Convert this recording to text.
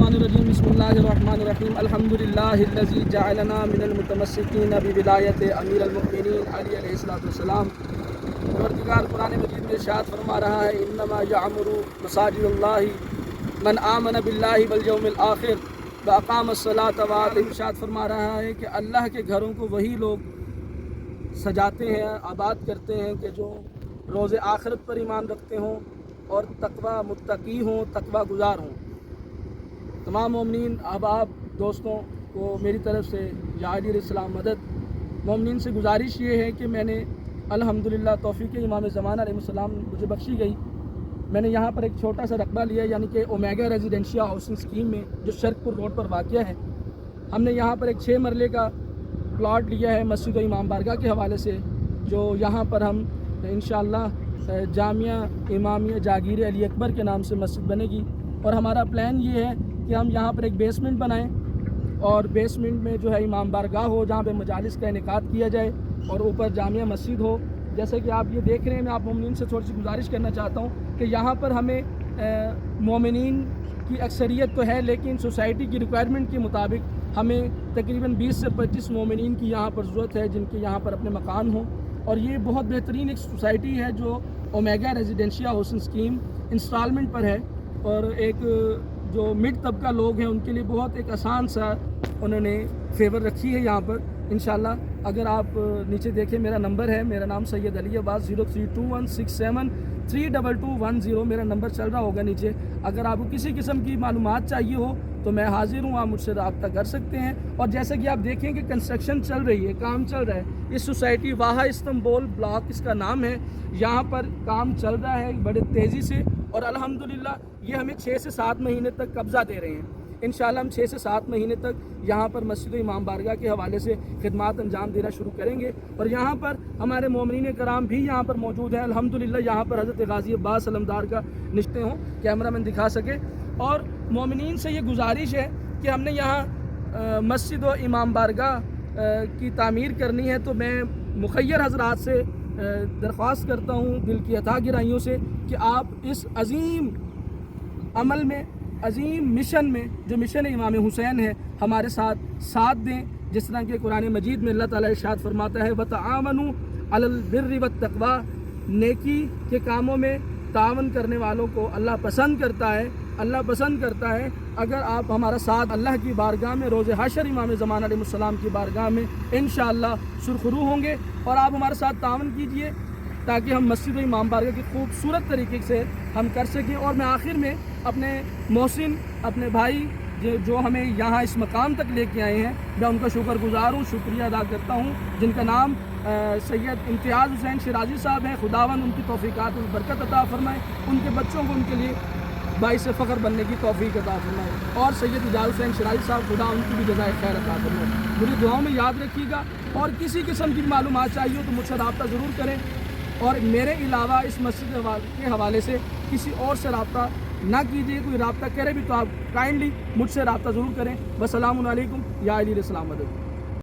मिनश्शैतानिर्रजीम बिस्मिल्लाहिर्रहमानिर्रहीम अल्हम्दुलिल्लाहिल्लज़ी जअलना मिनल मुतमस्सिकीन बिविलायति अमीरुल मुमिनीन अली अलैहिस्सलातु वस्सलाम। परवरदिगार कुरान मजीद में इरशाद फरमा रहा है, इन्नमा यअमुरु मसाजिदल्लाहि मन आमन बिल्लाहि वल यौमिल आखिर व अक़ामस्सलाता व आता। इरशाद फरमा रहा है कि अल्लाह के घरों को वही लोग सजाते हैं, आबाद करते हैं कि जो रोज़े आखिरत पर ईमान रखते हों और तकवा मुत्तकी हों, तकवा गुजार हों। तमाम मोमिनीन अहबाब दोस्तों को मेरी तरफ से या अली अलैहिस्सलाम मदद। मोमिनीन से गुजारिश ये है कि मैंने अल्हम्दुलिल्लाह तौफीक इमाम ज़मान अलैहिस्सलाम मुझे बख्शी गई। मैंने यहाँ पर एक छोटा सा रकबा लिया, यानी कि ओमेगा रेजिडेंशियल हाउसिंग स्कीम में, जो शर्कपुर रोड पर वाक़या है। हमने यहाँ पर एक 6 मरले का प्लॉट लिया है मस्जिद इमाम बारगाह के हवाले से, जो यहाँ पर हम इंशाअल्लाह जामिया इमामिया जागीर अली अकबर के नाम से मस्जिद बनेगी। और हमारा प्लान ये है कि हम यहाँ पर एक बेसमेंट बनाएं और बेसमेंट में जो है इमाम बारगाह हो, जहाँ पे मजालिस का इनेकाद किया जाए, और ऊपर जामिया मस्जिद हो। जैसे कि आप ये देख रहे हैं, मैं आप मोमिनीन से थोड़ी सी गुजारिश करना चाहता हूँ कि यहाँ पर हमें मोमिनीन की अक्सरियत तो है, लेकिन सोसाइटी की रिक्वायरमेंट के मुताबिक हमें तकरीबन 20 से 25 मोमिनीन की यहाँ पर ज़रूरत है, जिनके यहाँ पर अपने मकान हों। और ये बहुत बेहतरीन एक सोसाइटी है जो Omega residential housing scheme installment पर है, और एक जो मिड तबका लोग हैं उनके लिए बहुत एक आसान सा उन्होंने फेवर रखी है यहाँ पर। इंशाल्लाह अगर आप नीचे देखें, मेरा नंबर है, मेरा नाम सैयद अली अब्बास, 0321673210 मेरा नंबर चल रहा होगा नीचे। अगर आपको किसी किस्म की मालूमात चाहिए हो तो मैं हाजिर हूँ, आप मुझसे रब्ता कर सकते हैं। और जैसे कि आप देखें कि कंस्ट्रक्शन चल रही है, काम चल रहा है। इस सोसाइटी वाहा इस्तांबुल ब्लॉक इसका नाम है, यहाँ पर काम चल रहा है बड़े तेज़ी से, और अल्हम्दुलिल्लाह ये हमें 6 से 7 महीने तक कब्ज़ा दे रहे हैं। इंशाअल्लाह हम 6 से 7 महीने तक यहाँ पर मस्जिद इमाम बारगाह के हवाले से खिदमात अंजाम देना शुरू करेंगे। और यहाँ पर हमारे मोमिनीन कराम भी यहाँ पर मौजूद हैं अल्हम्दुलिल्लाह। यहाँ पर हज़रत गाज़ी अब्बास अलमदार का निश्ते हों, कैमरा मैन दिखा सके। और मोमिनीन से ये गुजारिश है कि हमने यहाँ मस्जिद व इमाम बारगाह की तामीर करनी है, तो मैं मुखय्यर हज़रात से दरख्वास्त करता हूँ दिल की अता गिराइयों से कि आप इस अज़ीम अमल में, अज़ीम मिशन में, जो मिशन इमाम हुसैन है, हमारे साथ दें। जिस तरह के कुरान मजीद में अल्लाह ताला इरशाद फरमाता है, वतआमनु अलल बिर्रि वत्तक़वा, नेकी के कामों में तावन करने वालों को अल्लाह पसंद करता है। अल्लाह पसंद करता है अगर आप हमारा साथ अल्लाह की बारगाह में रोज़े हशर इमाम ज़मान अलैहिस्सलाम की बारगाह में इंशाअल्लाह सुरखरू होंगे। और आप हमारे साथ तावन कीजिए ताकि हम मस्जिद इमाम बारगाह की खूबसूरत तरीके से हम कर सकें। और मैं आखिर में अपने मोहसिन, अपने भाई जो हमें यहाँ इस मकाम तक लेके आए हैं, मैं उनका शुक्रगुजार हूँ, शुक्रिया अदा करता हूँ, जिनका नाम सैयद इम्तियाज़ हुसैन शिराजी साहब हैं। खुदावन उनकी तौफीकात और बरकत अता फरमाए, उनके बच्चों को उनके लिए बाइस फ़ख्र बनने की तौफीक अता फरमाए। और सैयद इजाज़ हुसैन शिराजी साहब, खुदा उनकी भी जज़ाए खैर अता फरमाए। मुझे दुआओं में याद रखिएगा, और किसी किस्म की मालूमात चाहिए हो तो मुझसे रब्ता ज़रूर करें। और मेरे अलावा इस मस्जिद के हवाले से किसी और से रब्ता ना कीजिए। कोई रब्ता करे भी तो आप काइंडली मुझसे रब्ता ज़रूर करें। वस्सलामु अलैकुम या अली अलैहिस्सलाम मदद।